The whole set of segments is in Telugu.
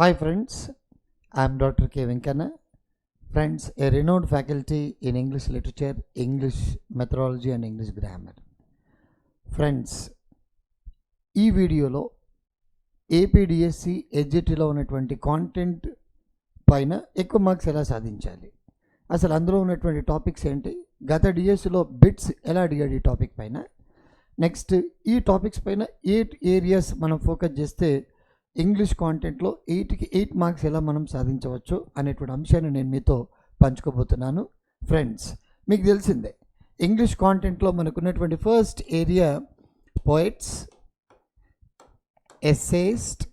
Hi friends, I am Dr. K. Venkana. Friends, a renowned faculty in English literature, English methodology and English grammar. Friends, ఈ వీడియోలో ఏపీడిఎస్సి ఎడ్జిటీలో ఉన్నటువంటి కాంటెంట్ పైన ఎక్కువ మార్క్స్ ఎలా సాధించాలి, అసలు అందులో ఉన్నటువంటి టాపిక్స్ ఏంటి, గత డిఎస్సిలో బిట్స్ ఎలా అడిగాడు ఈ టాపిక్ పైన, నెక్స్ట్ ఈ టాపిక్స్ పైన 8 ఏరియాస్ మనం ఫోకస్ చేస్తే ఇంగ్లీష్ కాంటెంట్లో 8కి 8 మార్క్స్ ఎలా మనం సాధించవచ్చు అనేటువంటి అంశాన్ని నేను మీతో పంచుకోబోతున్నాను. ఫ్రెండ్స్, మీకు తెలిసిందే ఇంగ్లీష్ కాంటెంట్లో మనకున్నటువంటి first area poets, essayist,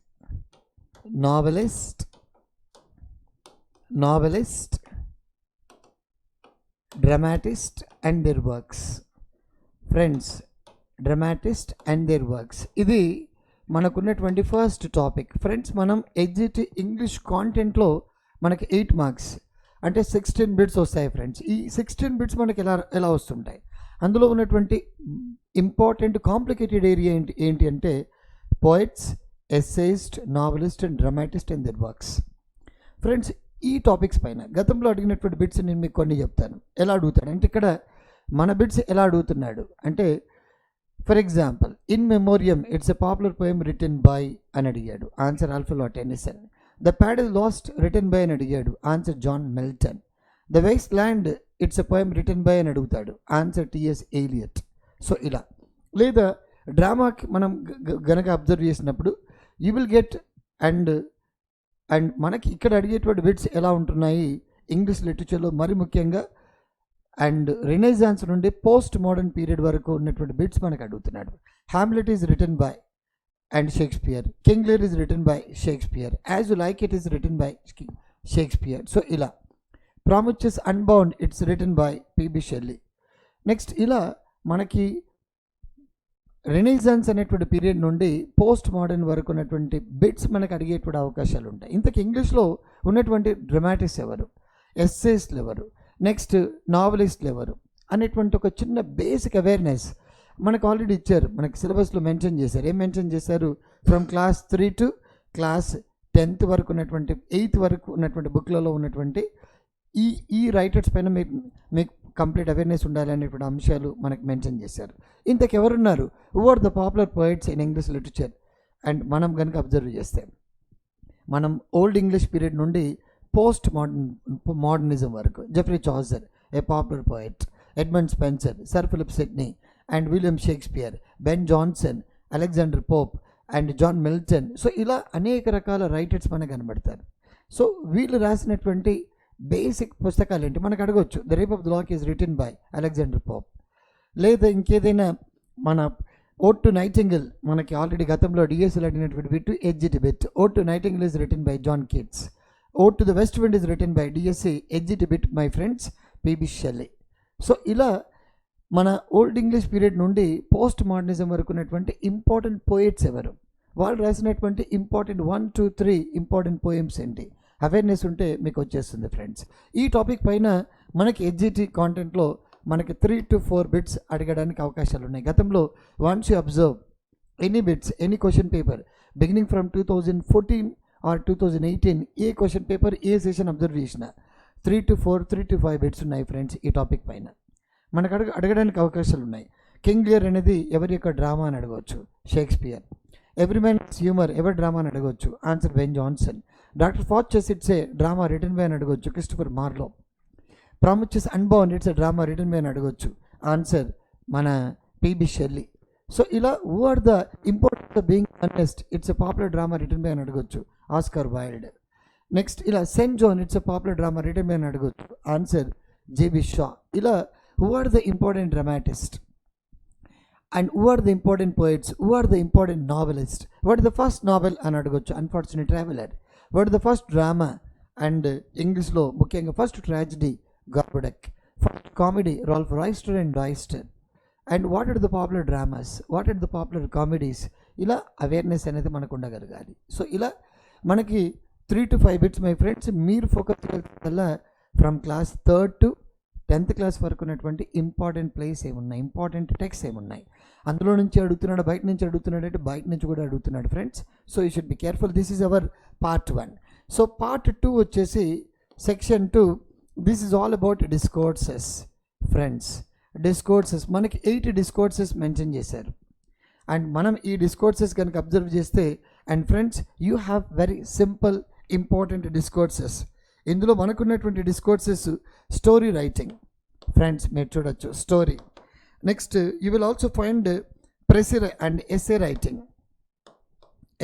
novelist, dramatist and their works. Friends, dramatist and their works ఇది మనకున్నటువంటి ఫస్ట్ టాపిక్. ఫ్రెండ్స్, మనం ఎగ్జిట్ ఇంగ్లీష్ కాంటెంట్లో మనకి 8 మార్క్స్ అంటే 16 బిట్స్ వస్తాయి. ఫ్రెండ్స్, ఈ 16 బిట్స్ మనకి ఎలా వస్తుంటాయి, అందులో ఉన్నటువంటి ఇంపార్టెంట్ కాంప్లికేటెడ్ ఏరియా ఏంటి అంటే poets, essayist, novelist and dramatist and their works. Friends, ఈ టాపిక్స్ పైన గతంలో అడిగినటువంటి బిట్స్ నేను మీకు కొన్ని చెప్తాను. ఎలా అడుగుతాడు అంటే ఇక్కడ మన బిట్స్ ఎలా అడుగుతున్నాడు అంటే, for example, in memoriam it's a popular poem written by అని అడిగాడు, answer Alfred Tennyson. The paradise lost written by అని అడిగాడు, answer John Milton. The waste land it's a poem written by అని అడుగుతాడు, ఆన్సర్ టిఎస్ ఎలియట్. సో ఇలా, లేదా డ్రామాకి మనం గనక అబ్జర్వ్ చేసినప్పుడు యూ విల్ గెట్ అండ్ మనకి ఇక్కడ అడిగేటువంటి బిట్స్ ఎలా ఉంటున్నాయి ఇంగ్లీష్ లిటరేచర్లో, మరి ముఖ్యంగా అండ్ రెనెసాన్స్ నుండి పోస్ట్ మోడర్న్ పీరియడ్ వరకు ఉన్నటువంటి బిట్స్ మనకు అడుగుతున్నాడు. Hamlet is written by and Shakespeare, King Lear is written by Shakespeare, As You Like It is written by Shakespeare. So ఇలా, Prometheus Unbound it's written by PB Shelley. Next ఇలా మనకి రెనెసాన్స్ అనేటువంటి పీరియడ్ నుండి పోస్ట్ మోడర్న్ వరకు ఉన్నటువంటి బిట్స్ మనకు అడిగేటువంటి అవకాశాలు ఉంటాయి. ఇంతకు ఇంగ్లీష్లో ఉన్నటువంటి డ్రామాటిస్ట్ ఎవరు, ఎస్సేయిస్ట్లు ఎవరు, నెక్స్ట్ నావెలిస్ట్లు ఎవరు అనేటువంటి ఒక చిన్న బేసిక్ అవేర్నెస్ మనకు ఆల్రెడీ ఇచ్చారు, మనకి సిలబస్లో మెన్షన్ చేశారు. ఏం మెన్షన్ చేశారు, from class 3 to class 10th వరకు ఉన్నటువంటి 8th వరకు ఉన్నటువంటి బుక్లలో ఉన్నటువంటి ఈ రైటర్స్ పైన మీకు కంప్లీట్ అవేర్నెస్ ఉండాలి అనేటువంటి అంశాలు మనకు మెన్షన్ చేశారు. ఇంతకెవరున్నారు, who are the popular poets in English literature. And మనం కనుక అబ్జర్వ్ చేస్తే మనం ఓల్డ్ ఇంగ్లీష్ పీరియడ్ నుండి పోస్ట్ మోడర్నిజం వరకు Geoffrey Chaucer a popular poet, Edmund Spenser, Sir Philip Sidney and William Shakespeare, Ben Jonson, Alexander Pope and John Milton. So ఇలా అనేక రకాల రైటర్స్ మనకు కనబడతారు. సో వీళ్ళు రాసినటువంటి బేసిక్ పుస్తకాలు ఏంటి మనకు అడగవచ్చు. The Rape of the Lock is written by Alexander Pope. లేదా ఇంకేదైనా మన ఓడ్ టు నైటింగేల్, మనకి ఆల్రెడీ గతంలో డిఎస్ఎల్ అడిగినటువంటి bit exit bit. Ode to Nightingale is written by John Keats. Ode to the West Wind is written by DSC exit bit my friends PB Shelley. So ఇలా మన ఓల్డ్ ఇంగ్లీష్ పీరియడ్ నుండి పోస్ట్ మోడర్నిజం వరకు ఉన్నటువంటి ఇంపార్టెంట్ పోయిట్స్ ఎవరు, వాళ్ళు రాసినటువంటి ఇంపార్టెంట్ 1, 2, 3 ఇంపార్టెంట్ పోయమ్స్ ఏంటి, అవేర్నెస్ ఉంటే మీకు వచ్చేస్తుంది. ఫ్రెండ్స్, ఈ టాపిక్ పైన మనకి ఎడ్జిటి కాంటెంట్లో మనకి 3 to 4 బిట్స్ అడగడానికి అవకాశాలు ఉన్నాయి. గతంలో once you observe any bits, any question paper beginning from 2014 or 2018, ఏ క్వశ్చన్ పేపర్ ఏ సెషన్ అబ్జర్వ్ చేసిన 3 to 4, 3 to 5 బిట్స్ ఉన్నాయి. ఫ్రెండ్స్, ఈ టాపిక్ పైన మనకు అడగడానికి అవకాశాలు ఉన్నాయి. కింగ్ లియర్ అనేది ఎవరి యొక్క డ్రామా అని అడగవచ్చు, షేక్స్పియర్. ఎవ్రీ మ్యాన్స్ హ్యూమర్ ఎవరి డ్రామా అని అడగవచ్చు, answer Ben Jonson. Doctor Faustus it's a drama written by అని అడగవచ్చు, Christopher Marlowe. Prometheus Unbound it's a drama written by అని అడగవచ్చు, ఆన్సర్ మన పిబి షెల్లీ. సో ఇలా, who are the important of being honest it's a popular drama written by అని అడగవచ్చు, ఆస్కార్ వైల్డ్. నెక్స్ట్ ఇలా, Saint John it's a popular drama written by అని అడగవచ్చు, ఆన్సర్ జేబి షా. ఇలా, who are the important dramatist and who are the important poets, who are the important novelist, what the first novel అని అడగవచ్చు, Unfortunate Traveller. What the first drama and ఇంగ్లీష్లో ముఖ్యంగా first tragedy, Gorboduc. First comedy, Ralph Roister and Roister. And what are the popular dramas, what are the popular comedies. ఇలా అవేర్నెస్ అనేది మనకు ఉండగలగాలి. సో ఇలా మనకి 3 to 5 బిట్స్ మై ఫ్రెండ్స్. మీరు ఫోకస్ చేయాల్సిందల్లా from class 3rd to 10th class వరకు ఉన్నటువంటి ఇంపార్టెంట్ ప్లేస్ ఏమున్నాయి, ఇంపార్టెంట్ టెక్స్ట్ ఏమున్నాయి, అందులో నుంచి అడుగుతున్నాడు, బయట నుంచి అడుగుతున్నాడు అంటే బయట నుంచి కూడా అడుగుతున్నాడు friends. So you should be careful. This is our part 1. So part 2 వచ్చేసి section 2. This is all about discourses friends. Discourses మనకి 8 డిస్కోర్సెస్ మెన్షన్ చేశారు. అండ్ మనం ఈ డిస్కోర్సెస్ కనుక అబ్జర్వ్ చేస్తే, and friends you have very simple important discourses. ఇందులో మనకున్నటువంటి డిస్కోర్సెస్ స్టోరీ రైటింగ్ ఫ్రెండ్స్, మీరు చూడొచ్చు story. Next you will also find precis and essay writing,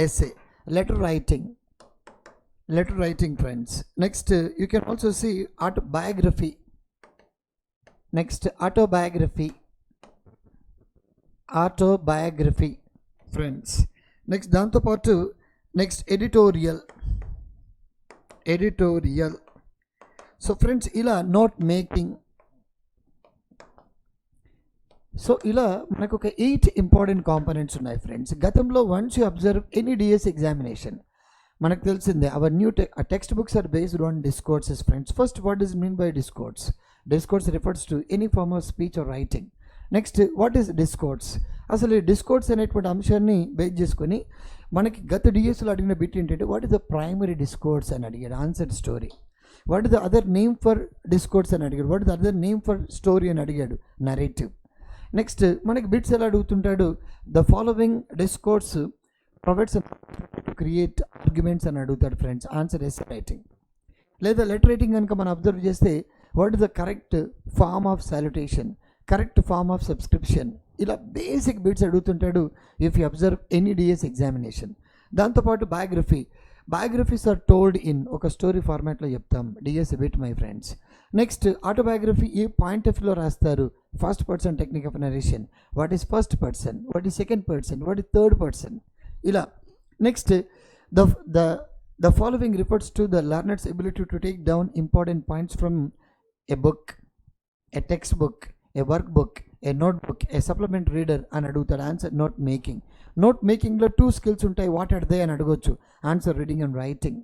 essay, letter writing friends. Next you can also see autobiography, next autobiography friends. Next దాంతోపాటు నెక్స్ట్ ఎడిటోరియల్. సో ఫ్రెండ్స్ ఇలా నోట్ మేకింగ్. సో ఇలా మనకు ఒక 8 ఇంపార్టెంట్ కాంపోనెంట్స్ ఉన్నాయి ఫ్రెండ్స్. గతంలో once you observe any DS examination, మనకు తెలిసిందే hour new text books are based on discourses friends. First, what is mean by discourse? Discourse refers to any form of speech or writing. Next, what is discourse? అసలు ఈ డిస్కోర్స్ అనేటువంటి అంశాన్ని బేస్ చేసుకొని మనకి గత డిఎస్లో అడిగిన బిట్ ఏంటంటే, what is the primary discourse అని అడిగాడు, answer story. What is the other name for discourse అని అడిగాడు. What is the other name for story అని అడిగాడు, నరేటివ్. నెక్స్ట్ మనకి బిట్స్ ఎలా అడుగుతుంటాడు, the following discourse provides create arguments అని అడుగుతాడు ఫ్రెండ్స్, ఆన్సర్ ఎస్సే రైటింగ్. లేదా లెటర్ రైటింగ్ కనుక మనం అబ్జర్వ్ చేస్తే, what is the correct form of salutation, correct form of subscription, ఇలా basic bits అడుగుతుంటాడు if you observe any DS examination. దాంతోపాటు బయోగ్రఫీస్ ఆర్ టోల్డ్ ఇన్, ఒక స్టోరీ ఫార్మాట్లో చెప్తాం, DS bit my friends. Next autobiography a point of వ్యూలో రాస్తారు, first person technique of narration, what is first person, what is second person, what is third person, ఇలా. Next the following refers to the learner's ability to take down important points from a book, a text book, a work book, a note book, A supplement reader అని అడుగుతాడు, ఆన్సర్ నోట్ మేకింగ్. నోట్ మేకింగ్లో 2 స్కిల్స్ ఉంటాయి, వాట్ ఆర్ దే అని అడగొచ్చు, answer reading and writing.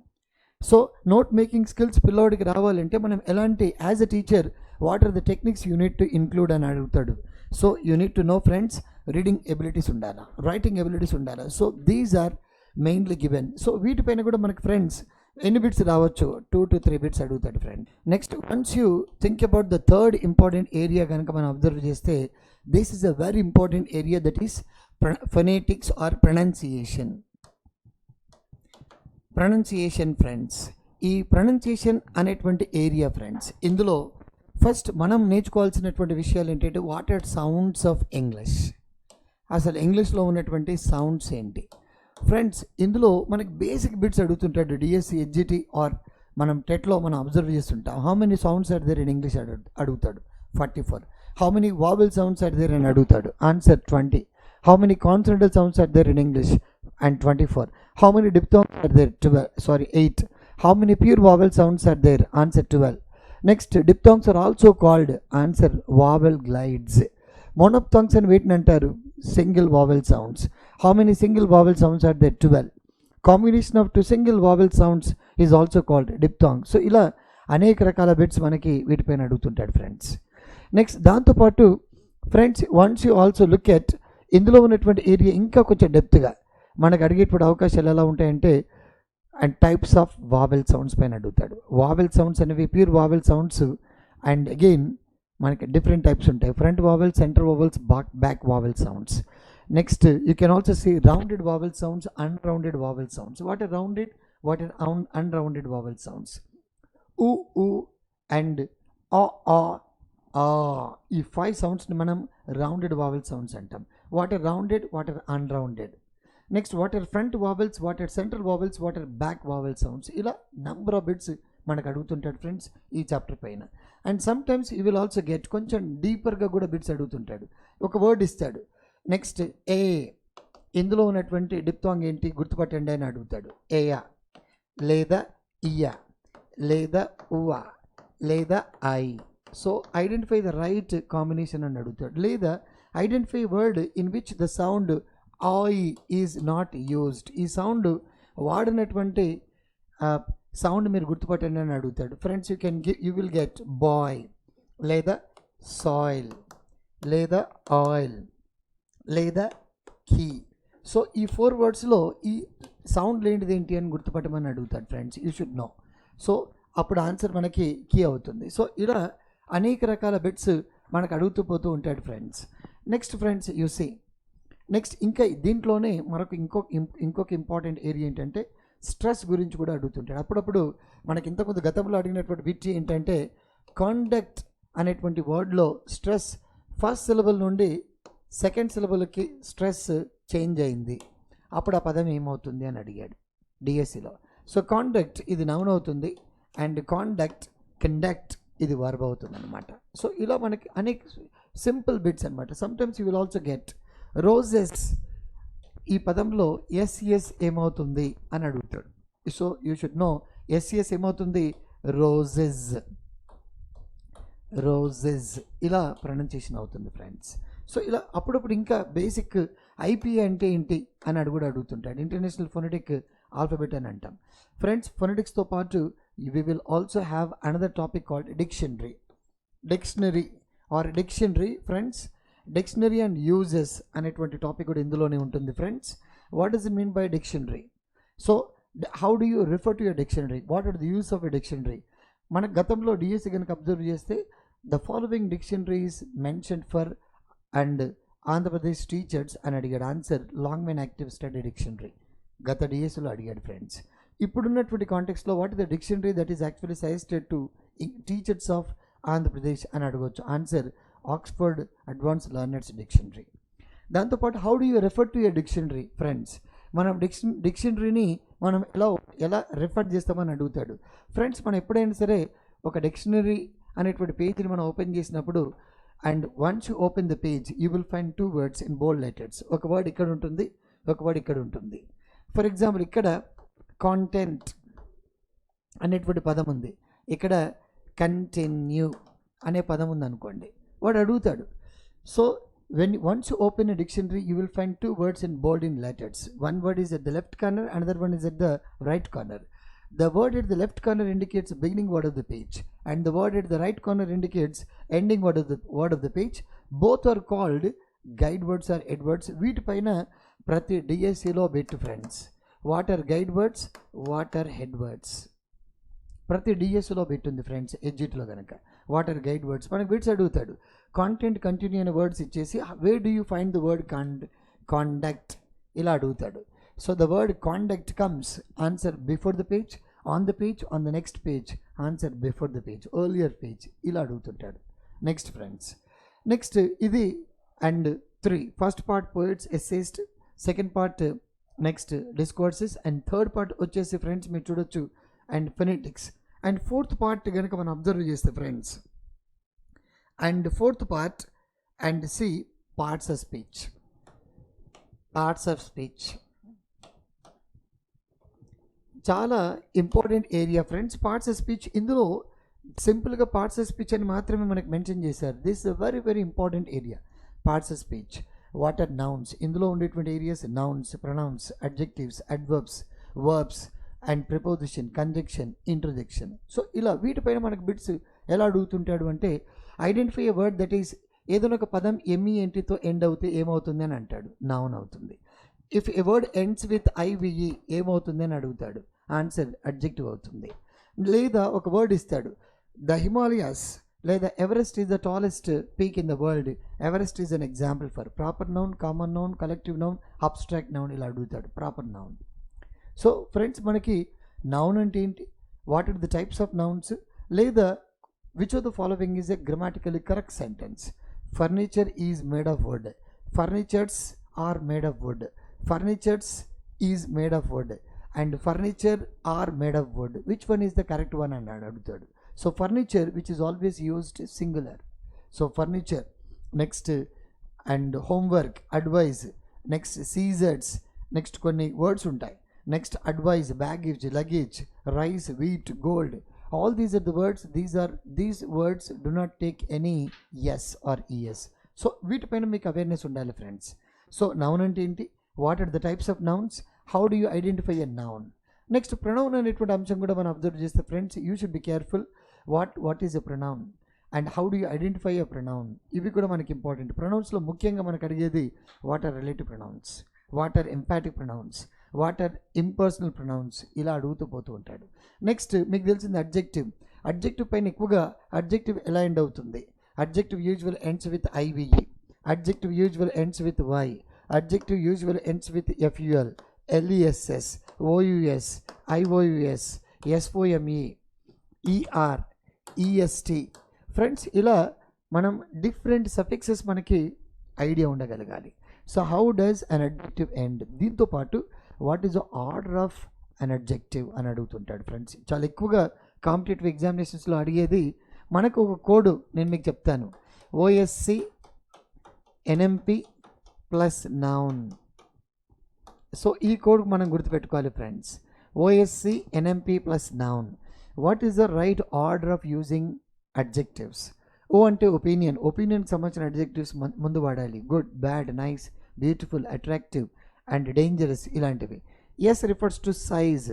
So note making skills పిల్లోడికి రావాలంటే మనం ఎలాంటి, as a teacher what are the techniques you need to include అని అడుగుతాడు. So you need to know friends, reading abilities ఉండాలా, రైటింగ్ ఎబిలిటీస్ ఉండాలా. So these are mainly given. So వీటిపైన కూడా మనకి ఫ్రెండ్స్ ఎన్ని బిట్స్ రావచ్చు, 2 to 3 బిట్స్ అడుగుతాడు friend. Next once you think about the third important area కనుక మనం అబ్జర్వ్ చేస్తే, this is a very important area, that is phonetics or pronunciation friends. ఈ ప్రొనౌన్సియేషన్ అనేటువంటి ఏరియా ఫ్రెండ్స్, ఇందులో ఫస్ట్ మనం నేర్చుకోవాల్సినటువంటి విషయాలు ఏంటంటే, what are sounds of English, అసలు ఇంగ్లీష్లో ఉన్నటువంటి సౌండ్స్ ఏంటి ఫ్రెండ్స్. ఇందులో మనకి బేసిక్ బిట్స్ అడుగుతుంటాడు డిఎస్సి, హెచ్జిటి ఆర్ మనం టెట్లో మనం అబ్జర్వ్ చేస్తుంటాం. How many sounds are there in English అడుగుతాడు, 44. How many vowel sounds are there అని అడుగుతాడు, answer 20. How many consonantal sounds are there in English, and 24. How many diphthongs are there, 8. How many pure vowel sounds are there, answer 12. Next diphthongs are also called, answer vowel glides. Monophthongs అని వీటిని అంటారు, single vowel sounds. How many single vowel sounds are there, 12. Combination of 2 single vowel sounds is also called diphthong. So ఇలా అనేక రకాల బిట్స్ మనకి వీటిపైన అడుగుతుంటాడు ఫ్రెండ్స్. నెక్స్ట్ దాంతోపాటు friends once you also look at, ఇందులో ఉన్నటువంటి ఏరియా ఇంకా కొంచెం డెప్త్గా మనకు అడిగేటువంటి అవకాశాలు ఎలా ఉంటాయంటే, and types of vowel sounds పైన అడుగుతాడు. వావెల్ సౌండ్స్ అనేవి pure vowel sounds, and again మనకి డిఫరెంట్ టైప్స్ ఉంటాయి, front vowels, centre vowels, back vowel sounds. Next you can also see rounded vowel sounds, unrounded vowel sounds. What are rounded, what are unrounded vowel sounds? ఊ అండ్ ఆ, ఈ 5 సౌండ్స్ని మనం రౌండెడ్ వావెల్ సౌండ్స్ అంటాం. What are rounded, what are unrounded. Next what are front vowels, what are central vowels, what are back vowel sounds. ఇలా నెంబర్ ఆఫ్ బిట్స్ మనకు అడుగుతుంటాడు ఫ్రెండ్స్ ఈ చాప్టర్ పైన. And some times you will also get, కొంచెం డీపర్గా కూడా బిట్స్ అడుగుతుంటాడు. ఒక వర్డ్ ఇస్తాడు, నెక్స్ట్ ఏ, ఇందులో ఉన్నటువంటి డిప్థాంగ్ ఏంటి గుర్తుపట్టండి అని అడుగుతాడు. ఏయా, లేదా ఇయా, లేదా ఉవా, లేదా I. So identify the right combination అని అడుగుతాడు. లేదా identify word in which the sound I is not used. ఈ సౌండ్ వాడినటువంటి సౌండ్ మీరు గుర్తుపట్టండి అని అడుగుతాడు friends. You will get boy, లేదా సాయిల్ లేదా ఆయిల్ లేదా కీ. సో ఈ 4 వర్డ్స్లో ఈ సౌండ్ లేనిది ఏంటి అని గుర్తుపట్టమని అడుగుతాడు friends. You should know. So అప్పుడు ఆన్సర్ మనకి కీ అవుతుంది. సో ఇలా అనేక రకాల బిట్స్ మనకు అడుగుతూ పోతూ ఉంటాడు friends. Next friends you see next ఇంకా దీంట్లోనే మరొక ఇంకొక ఇంపార్టెంట్ ఏరియా ఏంటంటే స్ట్రెస్ గురించి కూడా అడుగుతుంటాడు. అప్పుడప్పుడు మనకి ఇంతకుముందు గతంలో అడిగినటువంటి బిట్ ఏంటంటే కాండక్ట్ అనేటువంటి వర్డ్లో స్ట్రెస్ ఫస్ట్ సిలబుల్ నుండి సెకండ్ సిలబుల్కి స్ట్రెస్ చేంజ్ అయింది, అప్పుడు ఆ పదం ఏమవుతుంది అని అడిగాడు డిఎస్సిలో. సో కాండక్ట్ ఇది నౌన్ అవుతుంది అండ్ కండక్ట్ ఇది వర్బ్ అవుతుంది అనమాట. సో ఇలా మనకి అనేక సింపుల్ బిట్స్ అనమాట. Sometimes you will also get roses, ఈ పదంలో ఎస్ఎస్ ఏమవుతుంది అని అడుగుతాడు. So you should know S S ఏమవుతుంది, రోజెస్ ఇలా ప్రొనౌన్సియేషన్ అవుతుంది ఫ్రెండ్స్. సో ఇలా అప్పుడప్పుడు ఇంకా బేసిక్ ఐపీఏ అంటే ఏంటి అని అడుగుతుంటాడు. ఇంటర్నేషనల్ ఫొనెటిక్ ఆల్ఫాబెట్ అని అంటాం ఫ్రెండ్స్. ఫొనెటిక్స్తో పాటు we will also have another topic called dictionary friends. Dictionary and uses అనేటువంటి టాపిక్ కూడా ఇందులోనే ఉంటుంది friends. What does it mean by dictionary? So how do you refer to your dictionary, what are the use of a dictionary? మన గతంలో డిఎస్సి కనుక అబ్జర్వ్ చేస్తే the following dictionaries mention for and Andhra Pradesh teachers అని అడిగాడు. Answer long men active study dictionary గత డిఎస్సిలో అడిగాడు ఫ్రెండ్స్. ఇప్పుడున్నటువంటి కాంటెక్స్లో what is the dictionary that is actually suggested to teachers of Andhra Pradesh అని అడగవచ్చు. Answer Oxford advance learners dictionary. దాంతోపాటు how do you refer to a dictionary friends? మనం డిక్షనరీని మనం ఎలా రిఫర్ చేస్తామని అడుగుతాడు ఫ్రెండ్స్. మనం ఎప్పుడైనా సరే ఒక డిక్షనరీ అనేటువంటి పేజ్ని మనం ఓపెన్ చేసినప్పుడు and once you open the page you will find 2 words in bold letters. ఒక వర్డ్ ఇక్కడ ఉంటుంది, ఒక వర్డ్ ఇక్కడ ఉంటుంది. ఫర్ ఎగ్జాంపుల్ ఇక్కడ కాంటెంట్ అనేటువంటి పదం ఉంది, ఇక్కడ కంటిన్యూ అనే పదం ఉంది అనుకోండి. వాడు అడుగుతాడు. So once you open a dictionary you will find 2 words in bold in letters. One word is at the left corner, another one is at the right corner. The word at the left corner indicates the beginning word of the page and the word at the right corner indicates ending word of the page. Both are called guide words or head words. వీటిపైన ప్రతి డిఎస్సిలో bit friends. What are guide words, what are head words? ప్రతి డిఎస్సిలో పెట్టుంది ఫ్రెండ్స్. ఎడ్జిట్లో కనుక వాట్ ఆర్ గైడ్ వర్డ్స్ మనకు బిట్స్ అడుగుతాడు. కాంటెంట్ కంటిన్యూ అనే వర్డ్స్ ఇచ్చేసి where do you find the word conduct ఇలా అడుగుతాడు. So the word conduct comes answer before the page, on the page, on the next page, answer before the page, earlier page ఇలా అడుగుతుంటాడు. నెక్స్ట్ ఫ్రెండ్స్ నెక్స్ట్ ఇది and 3 first part poets essayist, second part next discourses and third part వచ్చేసి ఫ్రెండ్స్ మీరు చూడొచ్చు and phonetics and fourth part కనుక మనం అబ్జర్వ్ చేస్తే friends and fourth part and C parts of speech చాలా important area friends. Parts of speech ఇందులో సింపుల్గా పార్ట్స్ ఆఫ్ స్పీచ్ అని మాత్రమే మనకు మెన్షన్ చేశారు. This is very very important area parts of speech. What are nouns? ఇందులో ఉండేటువంటి areas nouns, pronouns, adjectives, adverbs, verbs and preposition, conjunction, interjection. So ఇలా వీటిపైన మనకు బిట్స్ ఎలా అడుగుతుంటాడు అంటే identify a word that is ఏదైనా ఒక పదం ఎంఈఎన్టీతో ఎండ్ అవుతే ఏమవుతుంది అని అంటాడు, నౌన్ అవుతుంది. If A word ends with IVE ఏమవుతుంది అని అడుగుతాడు, ఆన్సర్ అడ్జెక్టివ్ అవుతుంది. లేదా ఒక వర్డ్ ఇస్తాడు ద హిమాలయాస్ లేదా Everest is the tallest peak in the world. Everest is an example for proper noun, common noun, collective noun, abstract noun ఇలా అడుగుతాడు ప్రాపర్ నౌన్. సో ఫ్రెండ్స్ మనకి నౌన్ అంటే ఏంటి, what are the types of nouns, లేదా which of the following is a grammatically correct sentence. Furniture is made of wood, furnitures are made of wood, furnitures is made of wood and furniture are made of wood. Which one is the correct one అని అడుగుతాడు. So furniture which is always used singular. So furniture next and homework, advice, next scissors, next కొన్ని వర్డ్స్ ఉంటాయి. Next advice, baggage, luggage, rice, wheat, gold. All these are the words. These words do not take any yes or es. So వీటిపైన మీకు అవేర్నెస్ ఉండాలి ఫ్రెండ్స్. సో నౌన్ అంటే ఏంటి, what are the types of nouns, how do you identify a noun. Next pronoun అనేటువంటి అంశం కూడా మనం అబ్జర్వ్ చేస్తే friends you should be careful. What is a pronoun? And how do you identify a pronoun, ఇవి కూడా మనకి ఇంపార్టెంట్. ప్రొనౌన్స్లో ముఖ్యంగా మనకు అడిగేది what are relative pronouns, what are emphatic pronouns, what are impersonal pronouns, ఇలా అడుగుతూ పోతూ ఉంటాడు. నెక్స్ట్ మీకు తెలిసింది అడ్జెక్టివ్. అడ్జెక్టివ్ పైన ఎక్కువగా అడ్జెక్టివ్ ఎలా ఎండ్ అవుతుంది? Adjective usual ends with IVE, adjective usual ends with Y, adjective usual ends with FUL, LESS, OUS, IOUS, SOME, ER, EST. Friends, ఇలా మనం డిఫరెంట్ సఫిక్సెస్ మనకి ఐడియా ఉండగలగాలి. So how does an adjective end, దీంతో పాటు what is the order of an adjective అని అడుగుతుంటాడు. ఫ్రెండ్స్, చాలా ఎక్కువగా కాంపిటేటివ్ ఎగ్జామినేషన్స్లో అడిగేది మనకు ఒక కోడ్ నేను మీకు చెప్తాను, OSC NMP plus noun. So ఈ కోడ్ మనం గుర్తుపెట్టుకోవాలి friends, OSC NMP plus noun. What is the right order of using adjectives? O అంటే ఒపీనియన్, ఒపీనియన్కి సంబంధించిన అడ్జెక్టివ్స్ ముందు వాడాలి. Good, bad, nice, beautiful, attractive and dangerous ఇలాంటివి. S refers to size,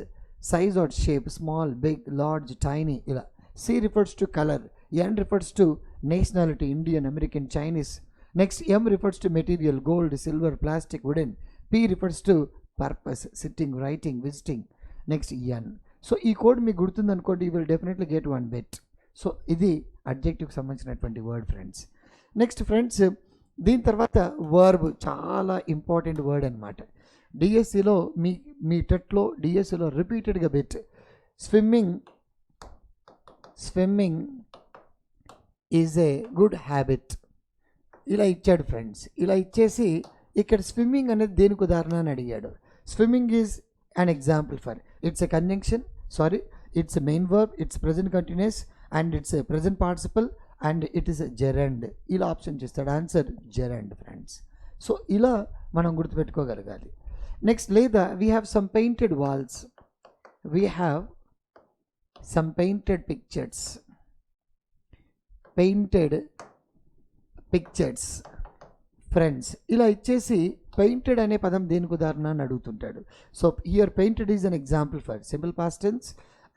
size or shape, small, big, large, tiny ఇలా. C refers to colour, N refers to nationality, Indian, American, Chinese. Next M refers to material, gold, silver, plastic, wooden. P refers to purpose, sitting, writing, visiting. Next N. So ఈ కోడ్ మీకు గుర్తుందనుకోండి, you will definitely get 1 bet. So ఇది అడ్జెక్టివ్కి సంబంధించినటువంటి వర్డ్ ఫ్రెండ్స్. నెక్స్ట్ ఫ్రెండ్స్, దీని తర్వాత వర్బ్, చాలా ఇంపార్టెంట్ వర్డ్ అనమాట. డిఎస్సిలో మీ టెట్లో డిఎస్సిలో రిపీటెడ్గా bit swimming, swimming is a good habit ఇలా ఇచ్చాడు ఫ్రెండ్స్. ఇలా ఇచ్చేసి ఇక్కడ స్విమ్మింగ్ అనేది దేనికి ఉదాహరణ అని అడిగాడు. Swimming is an example for, it's a conjunction, sorry, it's a main verb, it's present continuous and it's a present participle and it is a gerund. ఇలా ఆప్షన్ చేస్తాడు, ఆన్సర్ gerund ఫ్రెండ్స్. సో ఇలా మనం గుర్తుపెట్టుకోగలగాలి. నెక్స్ట్, లేదా we have some painted walls, we have some painted pictures, painted pictures friends. ఇలా ఇచ్చేసి పెయింటెడ్ అనే పదం దేనికి ఉదాహరణ అని అడుగుతుంటాడు. So here painted is an example for simple past tense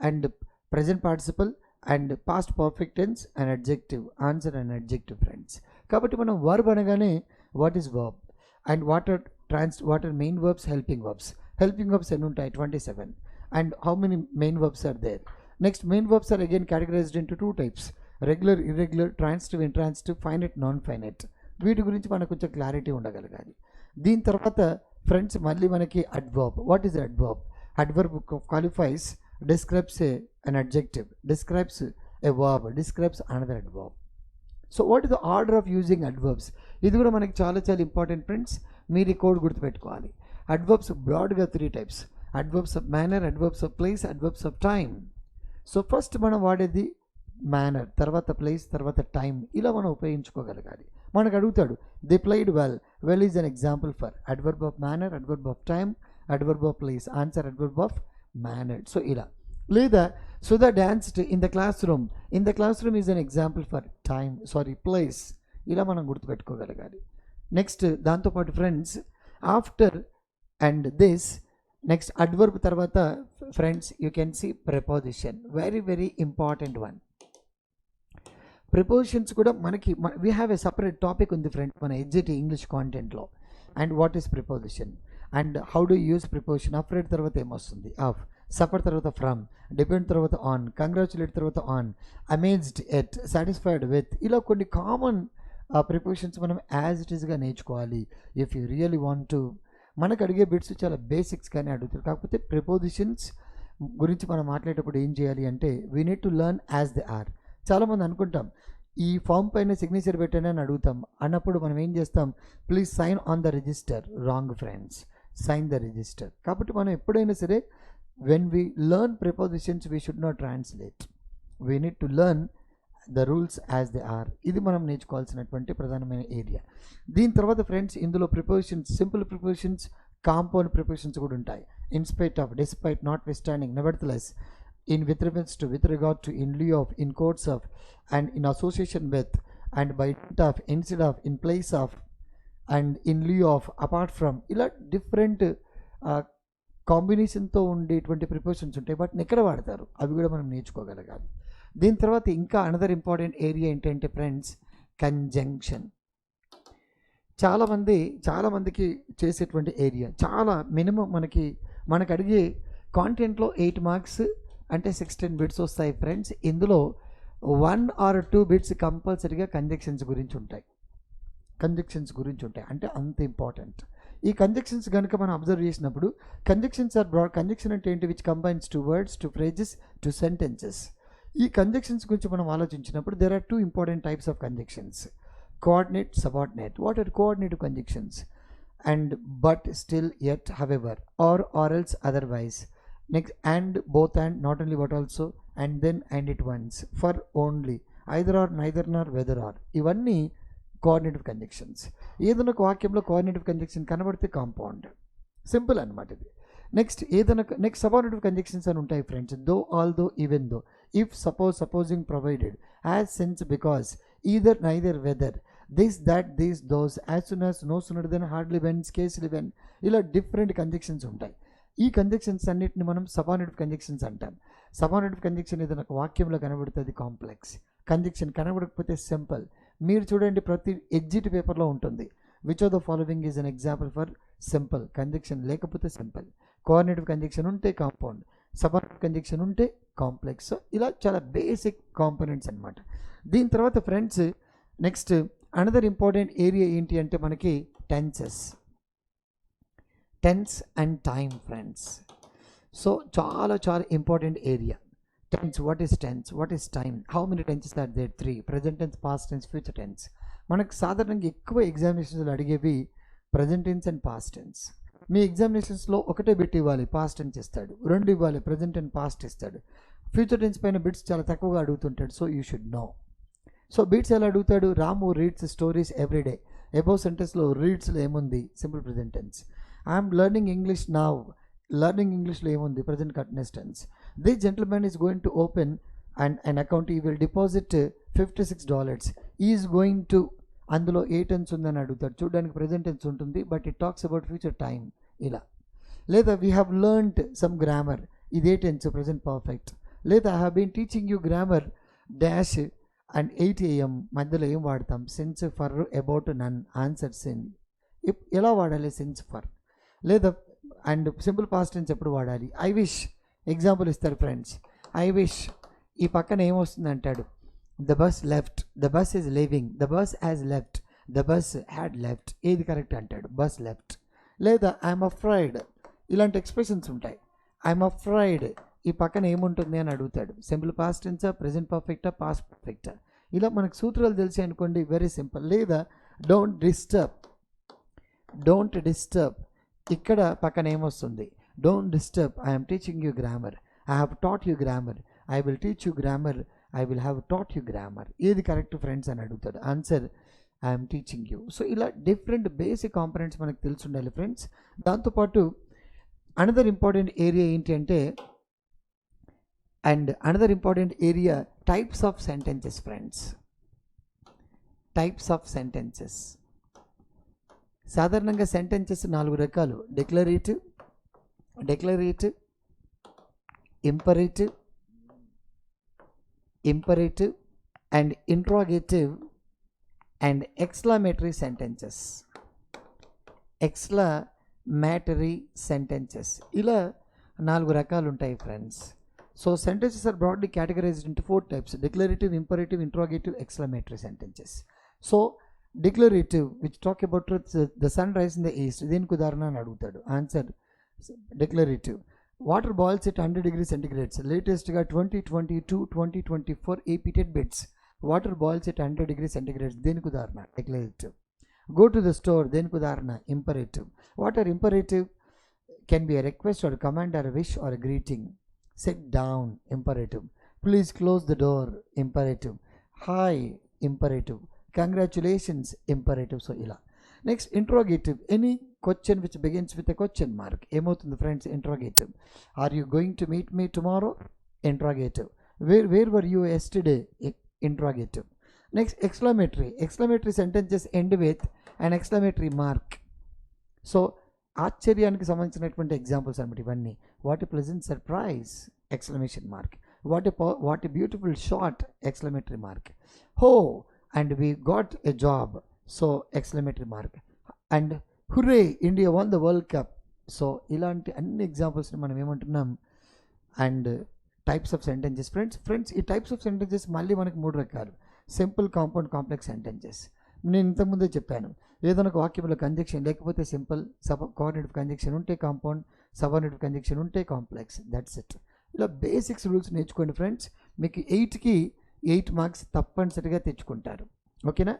and present participle and past perfect tense and adjective. Answer and adjective friends. కాబట్టి మనం వర్బ్ అనగానే what is verb and what are main verbs, helping verbs. Helping verbs ఎన్ని ఉంటాయి? 27. And how many main verbs are there? Next, main verbs are again categorized into 2 types, regular, irregular, transitive, intransitive, finite, non finite. వీటి గురించి మనకు కొంచెం క్లారిటీ ఉండగలగాలి. దీని తర్వాత ఫ్రెండ్స్ మళ్ళీ మనకి adverb. What is adverb? Adverb qualifies, describes an adjective, describes a verb, describes another adverb. So what is the order of using adverbs? ఇది కూడా మనకి చాలా చాలా ఇంపార్టెంట్ ఫ్రెండ్స్. మీరు ఈ కోడ్ గుర్తుపెట్టుకోవాలి. అడ్వర్బ్స్ బ్రాడ్గా 3 types, adverbs of manner, adverbs of place, adverbs of time. So first మనం వాడేది మేనర్, తర్వాత ప్లేస్, తర్వాత టైం. ఇలా మనం ఉపయోగించుకోగలగాలి. మనకు అడుగుతాడు they played well, well is an example for adverb of manner, adverb of time, adverb of place. Answer adverb of manner. So ఇలా. లేదా Sudha danced in the classroom, in the classroom is an example for time, sorry place. ఇలా మనం గుర్తుపెట్టుకోగలగాలి. నెక్స్ట్ దాంతోపాటు friends after and this, next adverb తర్వాత friends you can see preposition, very very important one. Prepositions కూడా మనకి we have a separate topic ఉంది ఫ్రెండ్ మన ఎడ్జిటి ఇంగ్లీష్ కాంటెంట్లో. And what is preposition and how do use preposition. Afraid తర్వాత ఏమొస్తుంది? ఆఫ్. సఫర్ తర్వాత ఫ్రమ్, డిపెండ్ తర్వాత ఆన్, కంగ్రాచులేట్ తర్వాత on, amazed at, satisfied with. ఇలా కొన్ని కామన్ ప్రిపోజిషన్స్ మనం యాజ్ ఇట్ ఈస్గా నేర్చుకోవాలి if you really want to. మనకు అడిగే బిట్స్ చాలా బేసిక్స్ కానీ అడుగుతారు. కాకపోతే ప్రిపోజిషన్స్ గురించి మనం మాట్లాడేటప్పుడు ఏం చేయాలి అంటే we need to learn as they are. చాలామంది అనుకుంటాం ఈ ఫామ్ పైన సిగ్నేచర్ పెట్టాను అని అడుగుతాం. అన్నప్పుడు మనం ఏం చేస్తాం? Please sign on the register. Wrong friends, sign the register. కాబట్టి మనం ఎప్పుడైనా సరే when we learn prepositions we should not translate, we need to learn the rules as they are. ఇది మనం నేర్చుకోవాల్సినటువంటి ప్రధానమైన ఏరియా. దీని తర్వాత ఫ్రెండ్స్ ఇందులో prepositions, simple prepositions, compound prepositions కూడా ఉంటాయి. In spite of, despite, notwithstanding, nevertheless, in with reference to, with regard to, in lieu of, in course of, and in association with, and by dint of, instead of, in place of, and in lieu of, apart from. ఇలా డిఫరెంట్ కాంబినేషన్తో ఉండేటువంటి ప్రిపోజిషన్స్ ఉంటాయి. వాటిని ఎక్కడ వాడతారు అవి కూడా మనం నేర్చుకోగలగాలి. దీని తర్వాత ఇంకా అనదర్ ఇంపార్టెంట్ ఏరియా ఏంటంటే ఫ్రెండ్స్ కంజంక్షన్. చాలామందికి చేసేటువంటి ఏరియా, చాలా మినిమం మనకు అడిగే కాంటెంట్లో 8 మార్క్స్ అంటే 16 బిట్స్ వస్తాయి ఫ్రెండ్స్. ఇందులో 1 or 2 బిట్స్ కంపల్సరీగా కంజంక్షన్స్ గురించి ఉంటాయి అంటే అంత ఇంపార్టెంట్. ఈ కంజంక్షన్స్ కనుక మనం అబ్జర్వ్ చేసినప్పుడు కంజంక్షన్స్ ఆర్ బ్రాడ్. కంజంక్షన్ అంటే ఏంటి? Which combines 2 words, 2 phrases, 2 sentences. ఈ కంజంక్షన్స్ గురించి మనం ఆలోచించినప్పుడు there are 2 important types of conjunctions: coordinate, subordinate. What are coordinative conjunctions? And, but, still, yet, however, or else, otherwise. Next, and, both and, not only but also, and then and it once, for only, either or, neither nor, whether or. ఇవన్నీ కోఆర్డినేటివ్ కంజంక్షన్స్. ఏదైనా ఒక వాక్యంలో కోఆర్డినేటివ్ కంజంక్షన్ కనబడితే కాంపౌండ్, సింపుల్ అనమాట ఇది. నెక్స్ట్ సబార్డినేటివ్ కంజంక్షన్స్ అని ఉంటాయి friends. Though, all though, even though, if, suppose, supposing, provided, as, since, because, either, neither, whether, this, that, these, those, as soon as, no sooner than, hardly when, scarcely when, ఇలా డిఫరెంట్ కంజంక్షన్స్ ఉంటాయి. ఈ కంజంక్షన్స్ అన్నిటిని మనం సబార్డినేటివ్ కంజంక్షన్స్ అంటాం. సబార్డినేటివ్ కంజంక్షన్ ఏదైనా ఒక వాక్యంలో కనబడుతుంది కాంప్లెక్స్, కంజంక్షన్ కనబడకపోతే సింపుల్. మీరు చూడండి, ప్రతి ఎగ్జిట్ పేపర్లో ఉంటుంది. Which of the following is an example for simple conjunction? లేకపోతే సింపుల్. కోఆర్డినేటివ్ కంజంక్షన్ ఉంటే కాంపౌండ్, సబార్డినేటివ్ కంజంక్షన్ ఉంటే కాంప్లెక్స్. ఇలా చాలా బేసిక్ కాంపోనెంట్స్ అనమాట. దీని తర్వాత friends next another important area ఏంటి అంటే మనకి tenses and time friends. So చాలా important area tense. What is tense, what is time, how many tenses are there? 3: present tense, past tense, future tense. మనకు సాధారణంగా ఎక్కువ ఎగ్జామినేషన్స్లో అడిగేవి present tense and past tense. మీ ఎగ్జామినేషన్స్లో ఒకటే బిట్ ఇవ్వాలి, పాస్ట్ టెన్స్ ఇస్తాడు. 2 ఇవ్వాలి, ప్రజెంట్ అండ్ పాస్ట్ ఇస్తాడు. ఫ్యూచర్ టెన్స్ పైన బిట్స్ చాలా తక్కువగా అడుగుతుంటాడు. So you should know. So bits ఎలా అడుగుతాడు? Ramu reads stories everyday. Above సెంటెన్స్లో రీడ్స్లో ఏముంది? Simple present tense. I'm learning English now. Learning ఇంగ్లీష్లో ఏముంది? Present continuous tense. This gentlemen is going to open and account, he will deposit $56. Is going to, అందులో ఏ టెన్స్ ఉందని అడుగుతాడు. చూడడానికి ప్రజెంట్ టెన్స్ ఉంటుంది, but it talks about future time ఇలా. లేదా we have learned some grammar, ఇదే టెన్స్, ప్రజెంట్ పర్ఫెక్ట్. లేదా I have been teaching you grammar dash and 8 AM మధ్యలో ఏం వాడతాం? Since, for, about, none, answer, since. ఎలా వాడాలి సిన్స్, ఫర్? లేదా అండ్ సింపుల్ పాస్ట్ టెన్స్ ఎప్పుడు వాడాలి? ఐ విష్ ఎగ్జాంపుల్ ఇస్తారు ఫ్రెండ్స్. ఐ విష్ ఈ పక్కన ఏమొస్తుంది అంటాడు? The bus left, the bus is leaving, the bus has left, the bus had left. ఏది కరెక్ట్ అంటాడు? Bus left. లేదా ఐఎమ్ అఫ్రైడ్, ఇలాంటి ఎక్స్ప్రెషన్స్ ఉంటాయి. ఐఎమ్ అఫ్రైడ్ ఈ పక్కన ఏముంటుంది అని అడుగుతాడు. సింపుల్ పాస్ట్ టెన్సా, ప్రెజెంట్ పర్ఫెక్టా, పాస్ట్ పర్ఫెక్టా? ఇలా మనకు సూత్రాలు తెలిసి అనుకోండి, వెరీ సింపుల్. లేదా డోంట్ డిస్టర్బ్ ఇక్కడ పక్కన ఏమొస్తుంది? Don't disturb, I'm teaching you grammar, I have taught you grammar, I will teach you grammar, I will have taught you grammar. ఏది కరెక్ట్ ఫ్రెండ్స్ అని అడుగుతాడు. Answer I'm teaching you. So ఇలా డిఫరెంట్ బేసిక్ కాంపనెంట్స్ మనకు తెలిసి ఉండాలి ఫ్రెండ్స్. దాంతోపాటు అనదర్ ఇంపార్టెంట్ ఏరియా ఏంటి అంటే, and another important area types of sentences friends. Types of sentences. సాధారణంగా సెంటెన్సెస్ 4 రకాలు: declarative, imperative and interrogative and exclamatory sentences. ఇలా 4 రకాలు ఉంటాయి friends. So sentences are broadly categorized into 4 types: declarative, imperative, interrogative, exclamatory sentences. So declarative, which talk about truth, the sun rises in the east, దీనికి ఉదాహరణ అని అడుగుతాడు. Answer declarative. Water boils at 100 degrees centigrade. లేటెస్ట్గా 2022, 2024 AP tidbits. Water boils at 100 degrees centigrade, దేనికి ఉదాహరణ? declarative. Go to the store, దేనికి ఉదాహరణ? imperative. What are imperative? Can be a request or a command or a wish or a greeting. Sit down, imperative. Please close the door, imperative. Hi, imperative. Congratulations, imperative. So ila. Next, interrogative. Any question which begins with a question mark. ఏమవుతుంది friends? interrogative. Are you going to meet me tomorrow? interrogative. Where were you yesterday? interrogative. Next, exclamatory. Exclamatory sentences end with an exclamatory mark. So ఆశ్చర్యానికి సంబంధించినటువంటి ఎగ్జాంపుల్స్ అనమాట ఇవన్నీ. What a pleasant surprise! Exclamation mark. What a beautiful short exclamatory mark. Oh and we got a job, so exclamatory mark. And hurray India won the world cup. So ఇలాంటి అన్ని ఎగ్జాంపుల్స్ని మనం ఏమంటున్నాం. And types of sentences friends ఈ టైప్స్ ఆఫ్ సెంటెన్సెస్ మళ్ళీ మనకి 3 రకాలు. Simple, compound, complex sentences. నేను ఇంతకుముందే చెప్పాను, ఏదైనా ఒక వాక్యంలో కంజంక్షన్ లేకపోతే సింపుల్, కోఆర్డినేటివ్ కంజంక్షన్ ఉంటే కాంపౌండ్, సబార్డినేటివ్ కంజంక్షన్ ఉంటే కాంప్లెక్స్. That's it. ఇలా బేసిక్స్ రూల్స్ నేర్చుకోండి ఫ్రెండ్స్. మీకు 8కి 8 మార్క్స్ తప్పనిసరిగా తెచ్చుకుంటారు. ఓకేనా?